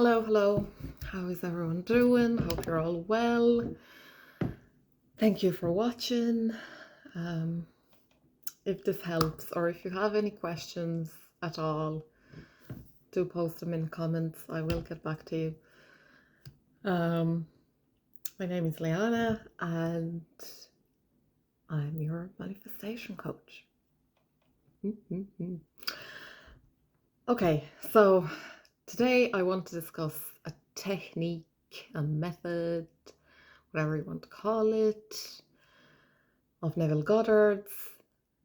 Hello, hello. How is everyone doing? Hope you're all well. Thank you for watching. Um, if this helps, or if you have any questions at all, do post them in the comments. I will get back to you. My name is Liana, and I'm your manifestation coach. Okay, so today I want to discuss a technique, a method, whatever you want to call it, of Neville Goddard's,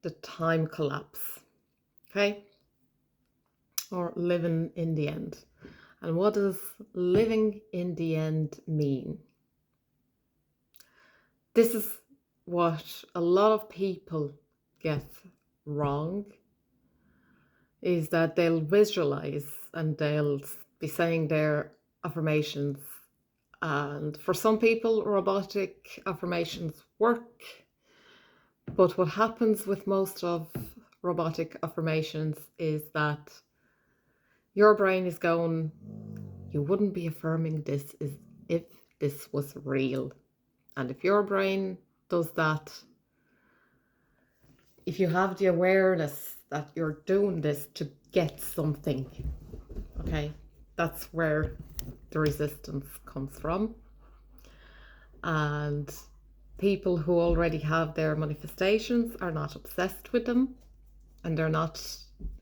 the time collapse, okay? Or living in the end. And what does living in the end mean? This is what a lot of people get wrong, is that they'll visualize and they'll be saying their affirmations. And for some people, robotic affirmations work. But what happens with most of robotic affirmations is that your brain is going, you wouldn't be affirming this if this was real. And if your brain does that, if you have the awareness that you're doing this to get something, okay, that's where the resistance comes from. And people who already have their manifestations are not obsessed with them, and they're not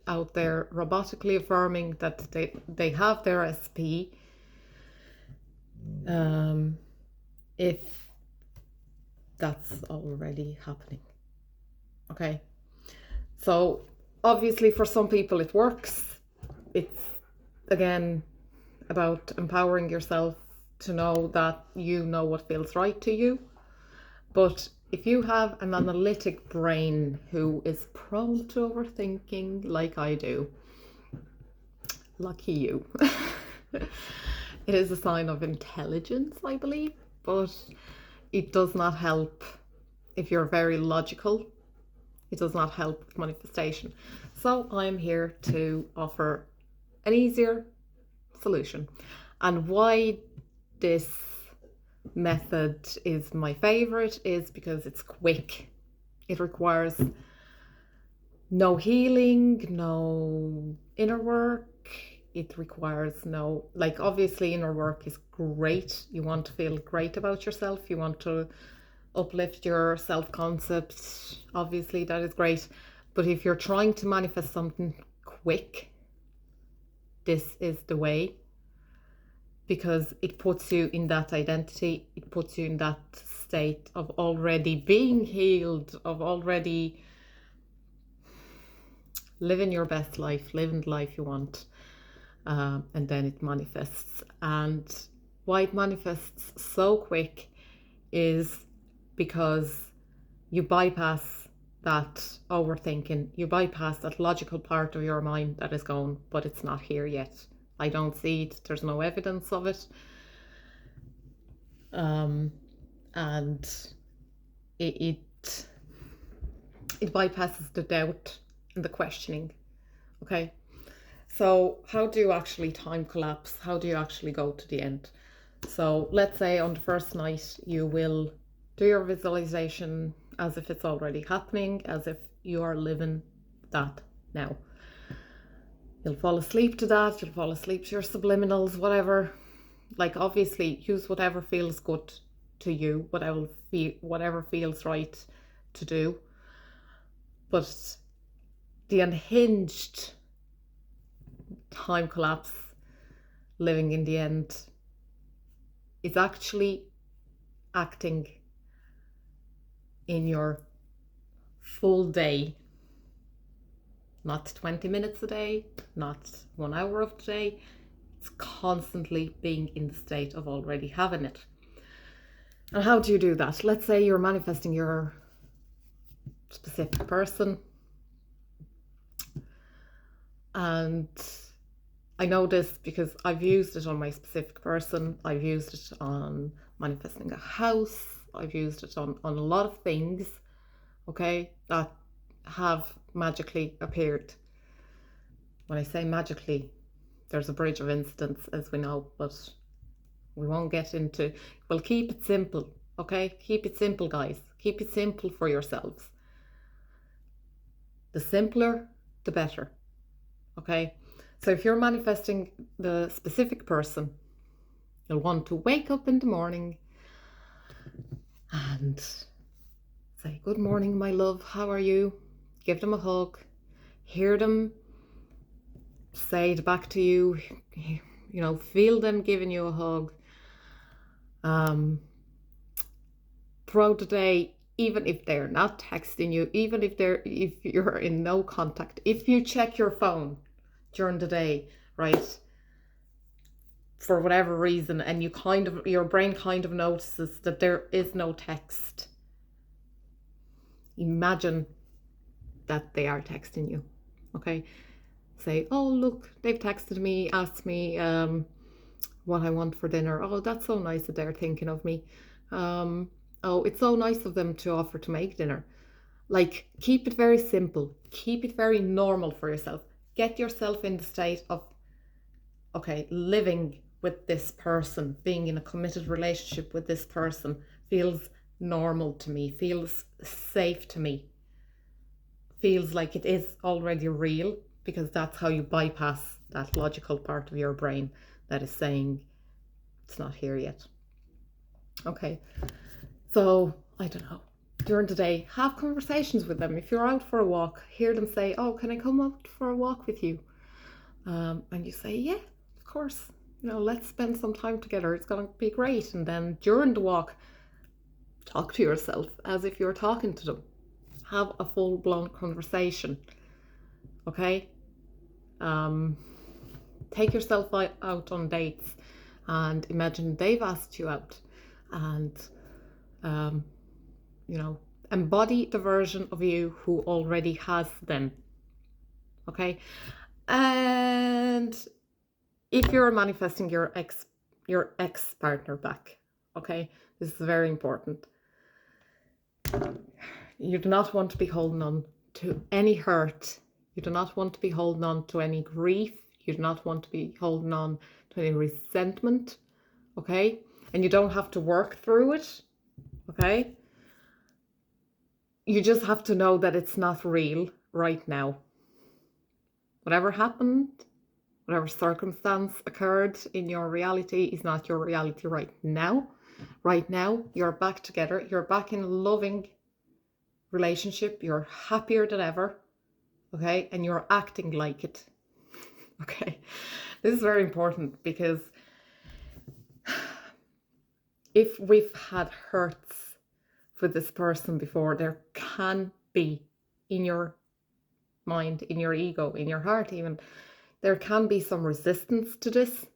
out there robotically affirming that they have their SP. If that's already happening. Okay. So obviously for some people it works. It's again about empowering yourself to know that you know what feels right to you. But if you have an analytic brain who is prone to overthinking like I do, lucky you. It is a sign of intelligence, I believe, but it does not help if you're very logical. It does not help with manifestation. So I'm here to offer an easier solution. And why this method is my favorite is because it's quick. It requires no healing, no inner work. It requires no, like, obviously inner work is great. You want to feel great about yourself. You want to uplift your self-concept. Obviously that is great. But if you're trying to manifest something quick, this is the way, because it puts you in that identity. It puts you in that state of already being healed, of already living your best life, living the life you want. And then it manifests. And why it manifests so quick is because you bypass that overthinking, you bypass that logical part of your mind that is going, but it's not here yet. I don't see it. There's no evidence of it. And it bypasses the doubt and the questioning. Okay. So how do you actually time collapse? How do you actually go to the end? So let's say on the first night, you will do your visualization as if it's already happening, as if you are living that now. You'll fall asleep to that. You'll fall asleep to your subliminals, whatever. Like, obviously, use whatever feels good to you, whatever feels right to do. But the unhinged time collapse, living in the end, is actually acting in your full day, not 20 minutes a day, not 1 hour of the day. It's constantly being in the state of already having it. And how do you do that? Let's say you're manifesting your specific person, and I know this because I've used it on my specific person. I've used it on manifesting a house. I've used it on a lot of things, okay, that have magically appeared. When I say magically, there's a bridge of incidents, as we know, but we won't get into. Well, keep it simple, okay? Keep it simple, guys. Keep it simple for yourselves. The simpler, the better, okay? So if you're manifesting the specific person, you'll want to wake up in the morning and say, good morning, my love, how are you? Give them a hug, hear them say it back to you, you know, feel them giving you a hug. Throughout the day, even if they're not texting you, even if you're in no contact, if you check your phone during the day, right, for whatever reason, and your brain kind of notices that there is no text, imagine that they are texting you, okay? Say, oh, look, they've texted me, asked me what I want for dinner. Oh, that's so nice that they're thinking of me. Oh, it's so nice of them to offer to make dinner. Like, keep it very simple. Keep it very normal for yourself. Get yourself in the state of, okay, living with this person, being in a committed relationship with this person feels normal to me, feels safe to me, feels like it is already real, because that's how you bypass that logical part of your brain that is saying it's not here yet. Okay, so I don't know, during the day, have conversations with them. If you're out for a walk, hear them say, oh, can I come out for a walk with you? And you say, yeah, of course, you know, let's spend some time together, it's going to be great. And then during the walk, talk to yourself as if you're talking to them. Have a full-blown conversation, okay? Take yourself out on dates and imagine they've asked you out, and you know, embody the version of you who already has them, okay? And if you're manifesting your ex partner back, okay, this is very important. You do not want to be holding on to any hurt. You do not want to be holding on to any grief. You do not want to be holding on to any resentment, okay? And you don't have to work through it, okay? You just have to know that it's not real right now. Whatever happened, whatever circumstance occurred in your reality is not your reality right now. Right now, you're back together. You're back in a loving relationship. You're happier than ever, okay? And you're acting like it, okay? This is very important, because if we've had hurts for this person before, there can be, in your mind, in your ego, in your heart even, there can be some resistance to this,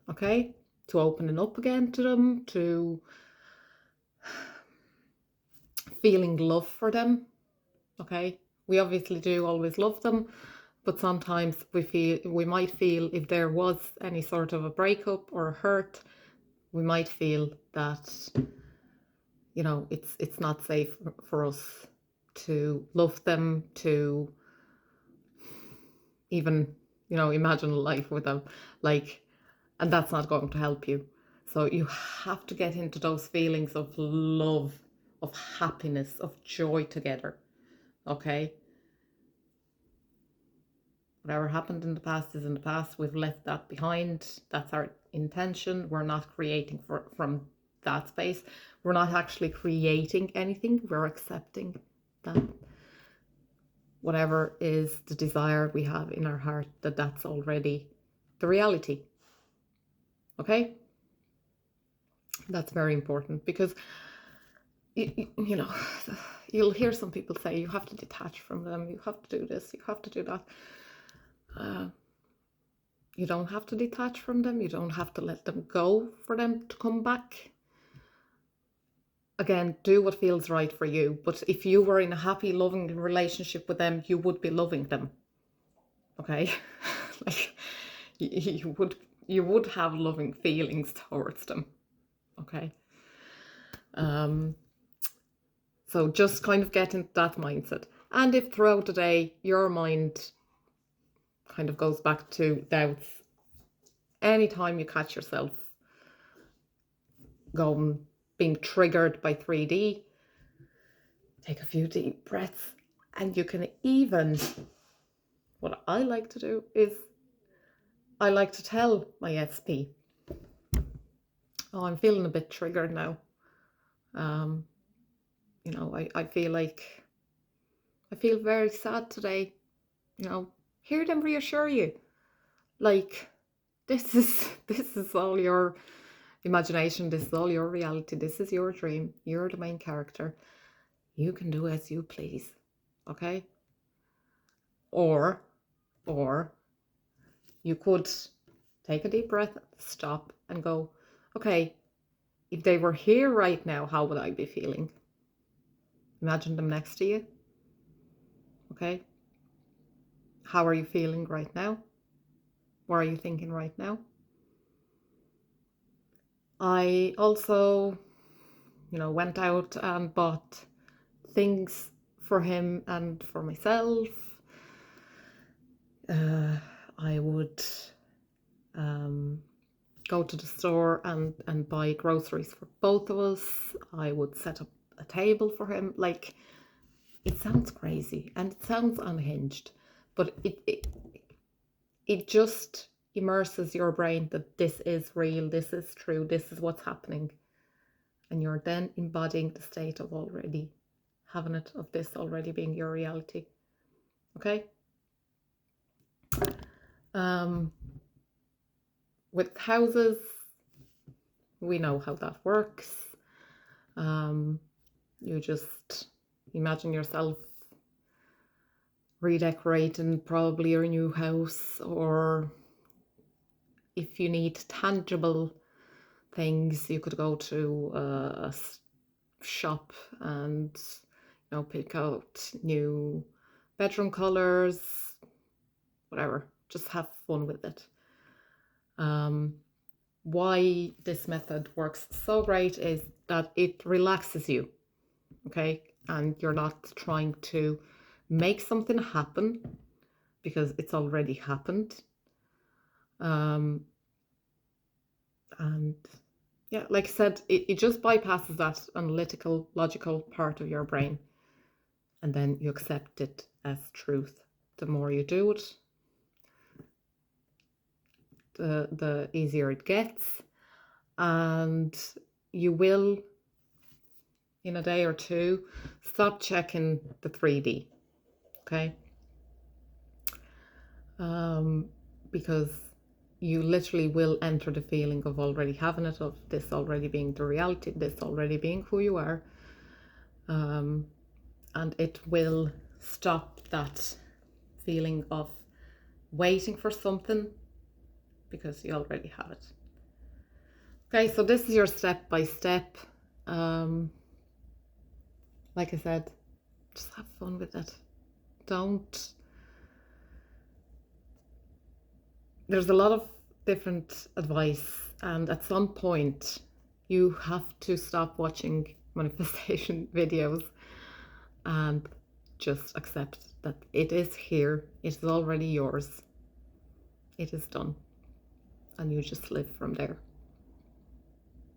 okay? To opening up again to them, to feeling love for them, okay? We obviously do always love them, but sometimes we might feel if there was any sort of a breakup or a hurt, we might feel that, you know, it's not safe for us to love them, to even, you know, imagine a life with them, like, and that's not going to help you. So you have to get into those feelings of love, of happiness, of joy together, okay? Whatever happened in the past is in the past. We've left that behind. That's our intention. We're not creating from that space. We're not actually creating anything. We're accepting that whatever is the desire we have in our heart, that's already the reality. Okay? That's very important, because you know, you'll hear some people say you have to detach from them, you have to do this, you have to do that. You don't have to detach from them. You don't have to let them go for them to come back. Again, do what feels right for you. But if you were in a happy, loving relationship with them, you would be loving them. Okay? Like, you would have loving feelings towards them. Okay? So just kind of get into that mindset. And if throughout the day your mind kind of goes back to doubts, anytime you catch yourself being triggered by 3D, take a few deep breaths. And you can even, what I like to do is I like to tell my SP, oh, I'm feeling a bit triggered now. I feel like I feel very sad today. Hear them reassure you. Like, this is all your imagination, this is all your reality, this is your dream, you're the main character. You can do as you please. Okay? Or you could take a deep breath, stop, and go, okay, if they were here right now, how would I be feeling? Imagine them next to you. Okay? How are you feeling right now? What are you thinking right now? I also, went out and bought things for him and for myself. I would go to the store and buy groceries for both of us. I would set up a table for him. Like, it sounds crazy and it sounds unhinged, but it just immerses your brain that this is real, this is true, this is what's happening. And you're then embodying the state of already having it, of this already being your reality. Okay? With houses, we know how that works. You just imagine yourself redecorating probably your new house, or if you need tangible things, you could go to a shop and pick out new bedroom colors, whatever. Just have fun with it. Why this method works so great is that it relaxes you, okay? And you're not trying to make something happen because it's already happened. And yeah, like I said, it just bypasses that analytical, logical part of your brain. And then you accept it as truth. The more you do it, the easier it gets. And you will, in a day or two, stop checking the 3D. Okay? Because you literally will enter the feeling of already having it, of this already being the reality, this already being who you are. And it will stop that feeling of waiting for something because you already have it. Okay, so this is your step by step. Like I said, just have fun with it. There's a lot of different advice, and at some point you have to stop watching manifestation videos and just accept that it is here, it is already yours, it is done, and you just live from there.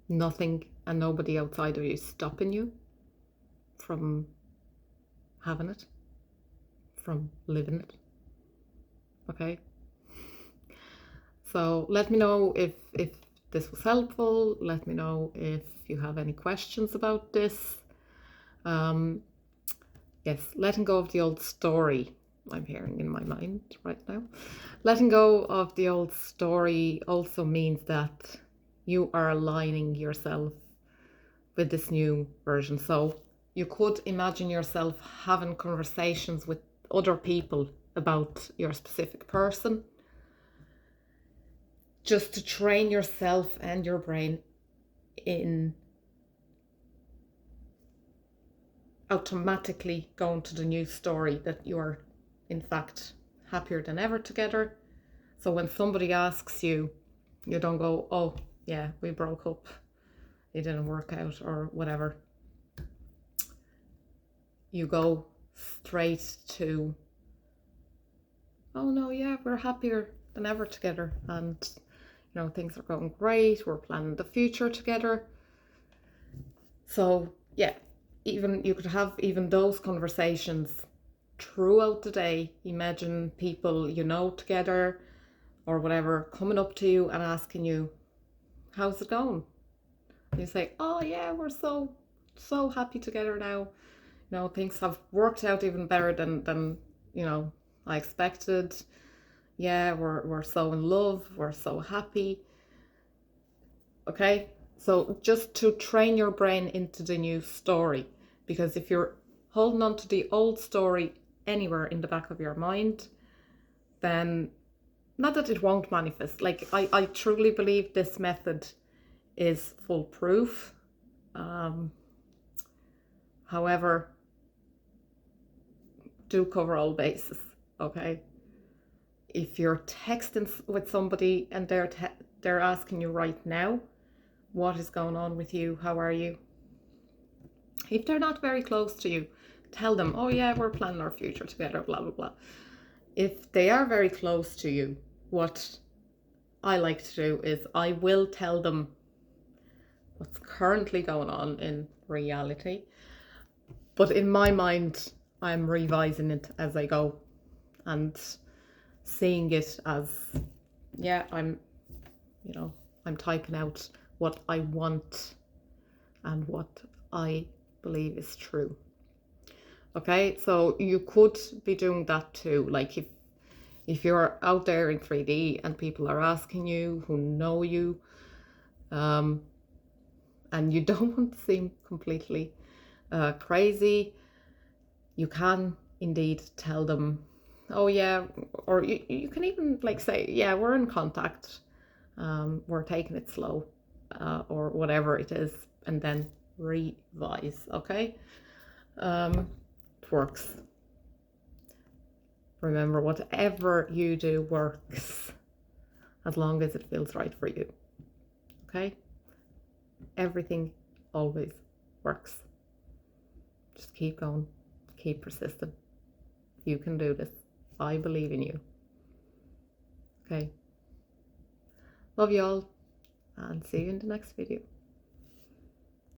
Nothing and nobody outside of you stopping you from having it, from living it. Okay? So let me know if this was helpful. Let me know if you have any questions about this. Yes, letting go of the old story, I'm hearing in my mind right now. Letting go of the old story also means that you are aligning yourself with this new version. So you could imagine yourself having conversations with other people about your specific person, just to train yourself and your brain in automatically going to the new story that you are in fact happier than ever together. So when somebody asks you, you don't go, oh yeah, we broke up, it didn't work out, or whatever. You go straight to, oh no, yeah, we're happier than ever together, and you know, things are going great, we're planning the future together. So yeah, even you could have even those conversations throughout the day. Imagine people you know together or whatever coming up to you and asking you, how's it going? And you say, oh yeah, we're so happy together now. You know, things have worked out even better than you know, I expected. Yeah, we're so in love, we're so happy. Okay, so just to train your brain into the new story, because if you're holding on to the old story anywhere in the back of your mind, then not that it won't manifest. Like I truly believe this method is foolproof. However, do cover all bases. Okay, if you're texting with somebody and they're asking you right now, what is going on with you? How are you? If they're not very close to you, tell them, oh yeah, we're planning our future together, blah, blah, blah. If they are very close to you, what I like to do is I will tell them what's currently going on in reality. But in my mind, I'm revising it as I go and seeing it as, yeah, I'm typing out what I want and what I believe is true. Okay, so you could be doing that too. Like if you're out there in 3D and people are asking you who know you, and you don't want to seem completely crazy, you can indeed tell them, oh yeah, or you can even like say, yeah, we're in contact, we're taking it slow, or whatever it is, and then revise. Okay, it works. Remember, whatever you do works as long as it feels right for you. Okay, everything always works. Just keep going, keep persisting. You can do this. I believe in you. Okay, love you all and see you in the next video.